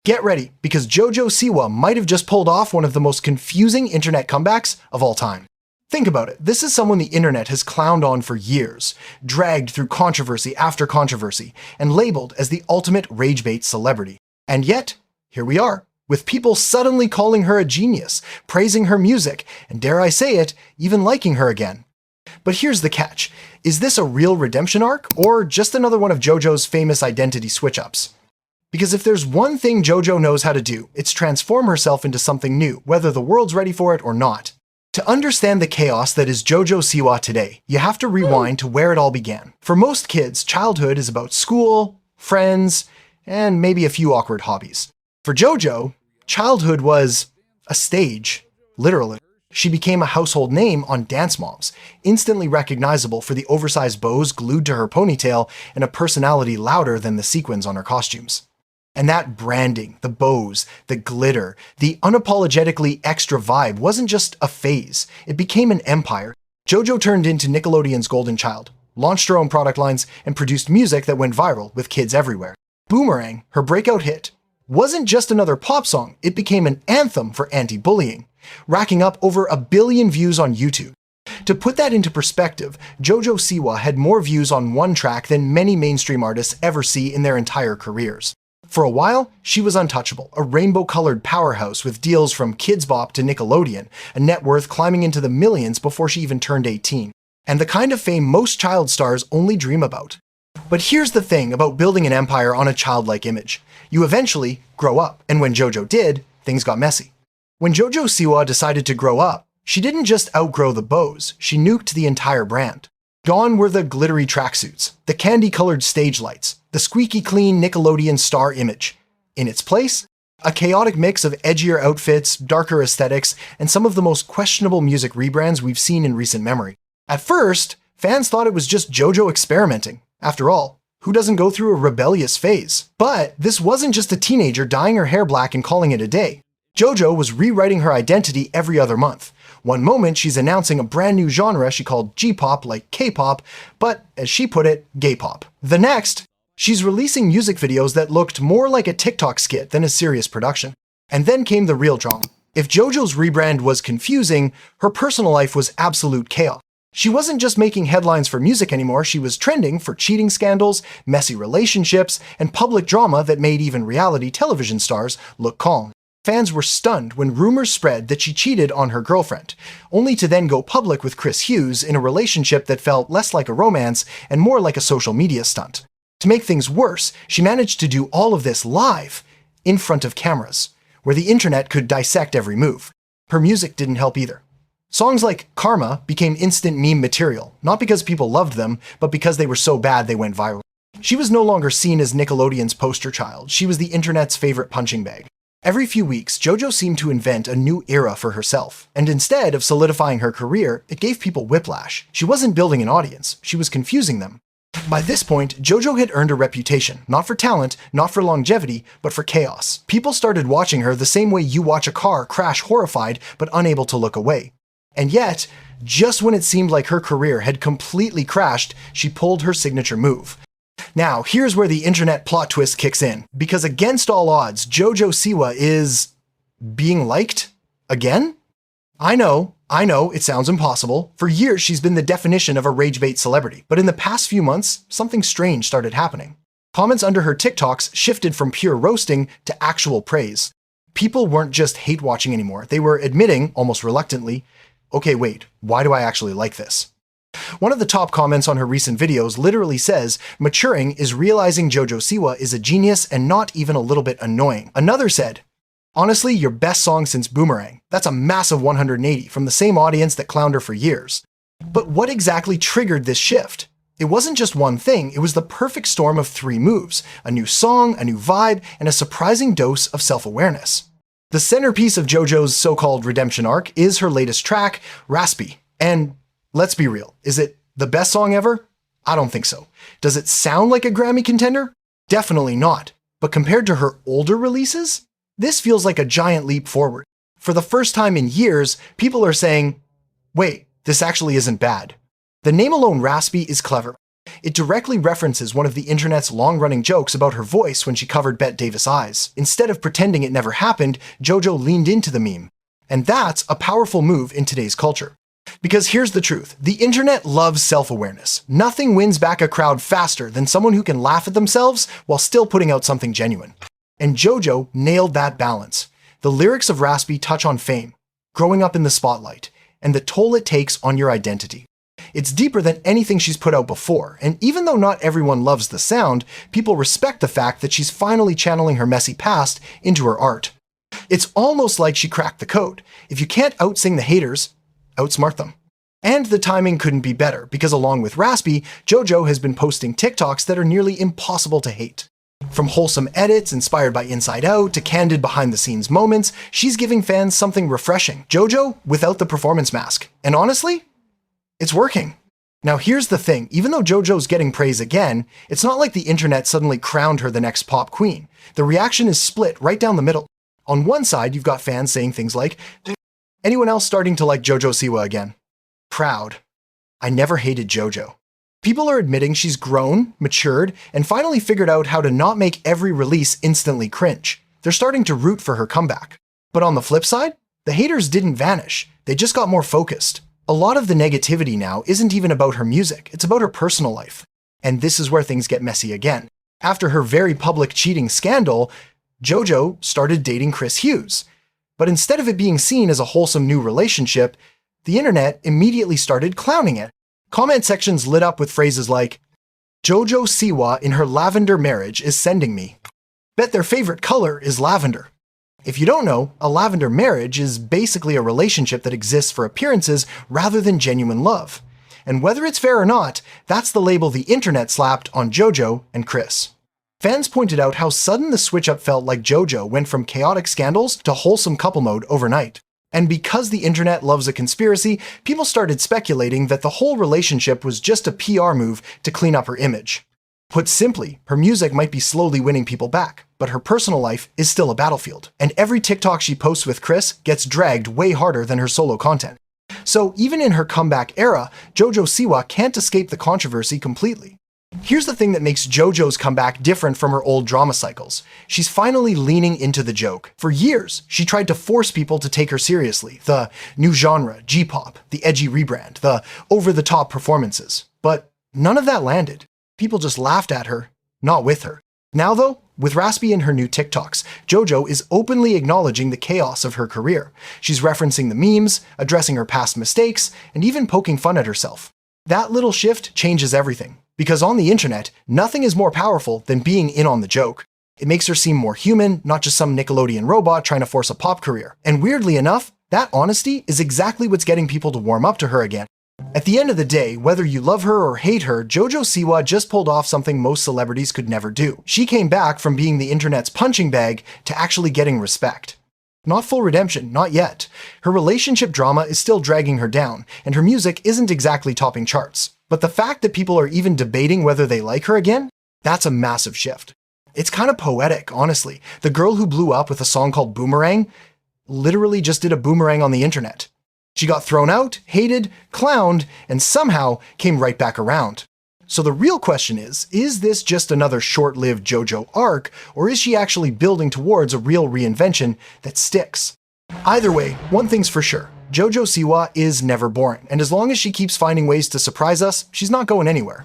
Get ready, because JoJo Siwa might have just pulled off one of the most confusing internet comebacks of all time. Think about it, this is someone the internet has clowned on for years, dragged through controversy after controversy, and labeled as the ultimate rage bait celebrity. And yet, here we are, with people suddenly calling her a genius, praising her music, and dare I say it, even liking her again. But here's the catch. Is this a real redemption arc, or just another one of JoJo's famous identity switch-ups? Because if there's one thing JoJo knows how to do, it's transform herself into something new, whether the world's ready for it or not. To understand the chaos that is JoJo Siwa today, you have to rewind to where it all began. For most kids, childhood is about school, friends, and maybe a few awkward hobbies. For JoJo, childhood was a stage, literally. She became a household name on Dance Moms, instantly recognizable for the oversized bows glued to her ponytail and a personality louder than the sequins on her costumes. And that branding, the bows, the glitter, the unapologetically extra vibe wasn't just a phase, it became an empire. JoJo turned into Nickelodeon's golden child, launched her own product lines, and produced music that went viral with kids everywhere. Boomerang, her breakout hit, wasn't just another pop song, it became an anthem for anti-bullying, racking up over 1 billion views on YouTube. To put that into perspective, JoJo Siwa had more views on one track than many mainstream artists ever see in their entire careers. For a while, she was untouchable, a rainbow-colored powerhouse with deals from Kidz Bop to Nickelodeon, a net worth climbing into the millions before she even turned 18, and the kind of fame most child stars only dream about. But here's the thing about building an empire on a childlike image. You eventually grow up, and when JoJo did, things got messy. When JoJo Siwa decided to grow up, she didn't just outgrow the bows, she nuked the entire brand. Gone were the glittery tracksuits, the candy-colored stage lights, the squeaky clean Nickelodeon star image. In its place, a chaotic mix of edgier outfits, darker aesthetics, and some of the most questionable music rebrands we've seen in recent memory. At first, fans thought it was just JoJo experimenting. After all, who doesn't go through a rebellious phase? But this wasn't just a teenager dyeing her hair black and calling it a day. JoJo was rewriting her identity every other month. One moment, she's announcing a brand new genre she called G-pop, like K-pop, but as she put it, gay pop. The next, she's releasing music videos that looked more like a TikTok skit than a serious production. And then came the real drama. If JoJo's rebrand was confusing, her personal life was absolute chaos. She wasn't just making headlines for music anymore, she was trending for cheating scandals, messy relationships, and public drama that made even reality television stars look calm. Fans were stunned when rumors spread that she cheated on her girlfriend, only to then go public with Chris Hughes in a relationship that felt less like a romance and more like a social media stunt. To make things worse, she managed to do all of this live, in front of cameras, where the internet could dissect every move. Her music didn't help either. Songs like Karma became instant meme material, not because people loved them, but because they were so bad they went viral. She was no longer seen as Nickelodeon's poster child, she was the internet's favorite punching bag. Every few weeks, JoJo seemed to invent a new era for herself, and instead of solidifying her career, it gave people whiplash. She wasn't building an audience, she was confusing them. By this point, JoJo had earned a reputation, not for talent, not for longevity, but for chaos. People started watching her the same way you watch a car crash horrified but unable to look away. And yet, just when it seemed like her career had completely crashed, she pulled her signature move. Now, here's where the internet plot twist kicks in, because against all odds, JoJo Siwa is being liked again? I know, it sounds impossible. For years, she's been the definition of a rage bait celebrity, but in the past few months, something strange started happening. Comments under her TikToks shifted from pure roasting to actual praise. People weren't just hate watching anymore, they were admitting, almost reluctantly, okay, wait, why do I actually like this? One of the top comments on her recent videos literally says, maturing is realizing JoJo Siwa is a genius and not even a little bit annoying. Another said, honestly, your best song since Boomerang. That's a massive 180 from the same audience that clowned her for years. But what exactly triggered this shift? It wasn't just one thing, it was the perfect storm of 3 moves, a new song, a new vibe, and a surprising dose of self-awareness. The centerpiece of JoJo's so-called redemption arc is her latest track, Raspy. And let's be real, is it the best song ever? I don't think so. Does it sound like a Grammy contender? Definitely not. But compared to her older releases, this feels like a giant leap forward. For the first time in years, people are saying, wait, this actually isn't bad. The name alone Raspy is clever. It directly references one of the internet's long-running jokes about her voice when she covered Bette Davis' eyes. Instead of pretending it never happened, JoJo leaned into the meme. And that's a powerful move in today's culture. Because here's the truth, the internet loves self-awareness. Nothing wins back a crowd faster than someone who can laugh at themselves while still putting out something genuine. And JoJo nailed that balance. The lyrics of Raspy touch on fame, growing up in the spotlight, and the toll it takes on your identity. It's deeper than anything she's put out before, and even though not everyone loves the sound, people respect the fact that she's finally channeling her messy past into her art. It's almost like she cracked the code. If you can't outsing the haters, outsmart them. And the timing couldn't be better, because along with Raspy, JoJo has been posting TikToks that are nearly impossible to hate. From wholesome edits inspired by Inside Out to candid behind-the-scenes moments, she's giving fans something refreshing. JoJo without the performance mask. And honestly, it's working. Now here's the thing, even though JoJo's getting praise again, it's not like the internet suddenly crowned her the next pop queen. The reaction is split right down the middle. On one side, you've got fans saying things like, anyone else starting to like JoJo Siwa again? Proud. I never hated JoJo. People are admitting she's grown, matured, and finally figured out how to not make every release instantly cringe. They're starting to root for her comeback. But on the flip side, the haters didn't vanish. They just got more focused. A lot of the negativity now isn't even about her music, it's about her personal life. And this is where things get messy again. After her very public cheating scandal, JoJo started dating Chris Hughes. But instead of it being seen as a wholesome new relationship, the internet immediately started clowning it. Comment sections lit up with phrases like, JoJo Siwa in her lavender marriage is sending me. Bet their favorite color is lavender. If you don't know, a lavender marriage is basically a relationship that exists for appearances rather than genuine love. And whether it's fair or not, that's the label the internet slapped on JoJo and Chris. Fans pointed out how sudden the switch-up felt like JoJo went from chaotic scandals to wholesome couple mode overnight. And because the internet loves a conspiracy, people started speculating that the whole relationship was just a PR move to clean up her image. Put simply, her music might be slowly winning people back, but her personal life is still a battlefield. And every TikTok she posts with Chris gets dragged way harder than her solo content. So even in her comeback era, JoJo Siwa can't escape the controversy completely. Here's the thing that makes JoJo's comeback different from her old drama cycles. She's finally leaning into the joke. For years, she tried to force people to take her seriously. The new genre, G-pop, the edgy rebrand, the over-the-top performances. But none of that landed. People just laughed at her, not with her. Now though, with Raspy and her new TikToks, JoJo is openly acknowledging the chaos of her career. She's referencing the memes, addressing her past mistakes, and even poking fun at herself. That little shift changes everything. Because on the internet, nothing is more powerful than being in on the joke. It makes her seem more human, not just some Nickelodeon robot trying to force a pop career. And weirdly enough, that honesty is exactly what's getting people to warm up to her again. At the end of the day, whether you love her or hate her, JoJo Siwa just pulled off something most celebrities could never do. She came back from being the internet's punching bag to actually getting respect. Not full redemption, not yet. Her relationship drama is still dragging her down, and her music isn't exactly topping charts. But the fact that people are even debating whether they like her again, that's a massive shift. It's kind of poetic, honestly. The girl who blew up with a song called Boomerang literally just did a boomerang on the internet. She got thrown out, hated, clowned, and somehow came right back around. So the real question is this just another short-lived JoJo arc, or is she actually building towards a real reinvention that sticks? Either way, one thing's for sure. JoJo Siwa is never boring, and as long as she keeps finding ways to surprise us, she's not going anywhere.